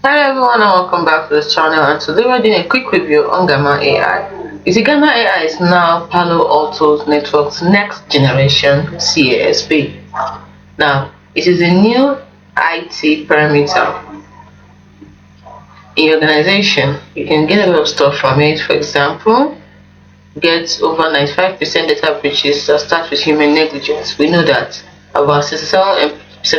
Hello everyone and welcome back to this channel, and today we're doing a quick review on Gamma AI. You see, Gamma AI is now Palo Alto Network's next generation CASP. Now, it is a new IT parameter in your organization. You can get a lot of stuff from it. For example, get over 95% data breaches that start with human negligence. We know that about 67%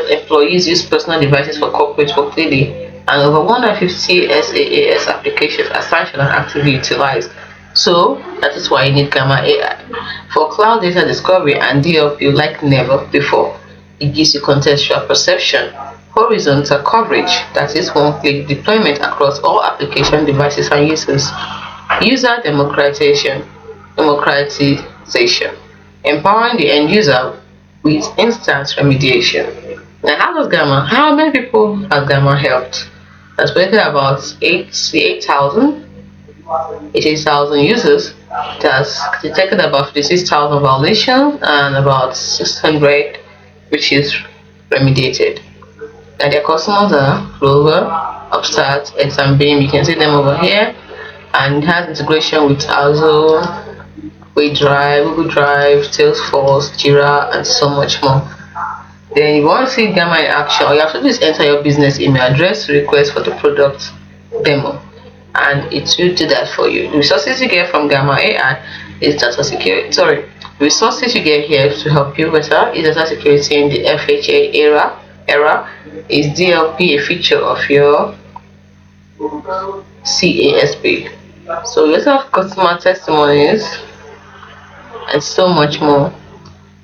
employees use personal devices for corporate work daily, and over 150 SaaS applications are sanctioned and actively utilized. So that is why you need Gamma AI for cloud data discovery and DLP like never before. It gives you contextual perception, horizontal coverage, that is one-click deployment across all application devices and users, user democratization, empowering the end user with instant remediation. Now, how many people has Gamma helped? That's basically about 88,000 users. It has detected about 56,000 violations and about 600 which is remediated. And their customers are Clover, Upstart, and Beam. You can see them over here, and it has integration with Azure, WeDrive, Google Drive, Salesforce, Jira, and so much more. Then you want to see Gamma in action, all you have to do is enter your business email address, request for the product demo, and it will do that for you. The resources you get from Gamma AI is data security. Sorry, the resources you get here to help you better is data security in the FHA era. Is DLP a feature of your CASP? So we also have customer testimonies and so much more.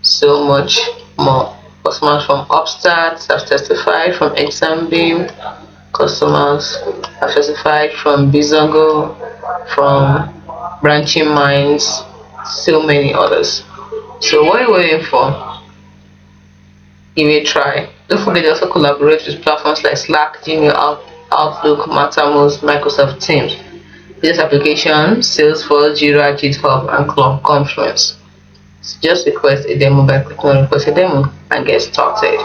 So much more. Customers from Upstart have testified, from Exambeam, customers have testified from Bizongo, from Branching Minds, so many others. So what are you waiting for? Give it a try. Don't forget to also collaborate with platforms like Slack, Gmail, Outlook, Mattermost, Microsoft Teams. This application, Salesforce, Jira, GitHub, and Confluence. Just request a demo by clicking on request a demo and get started.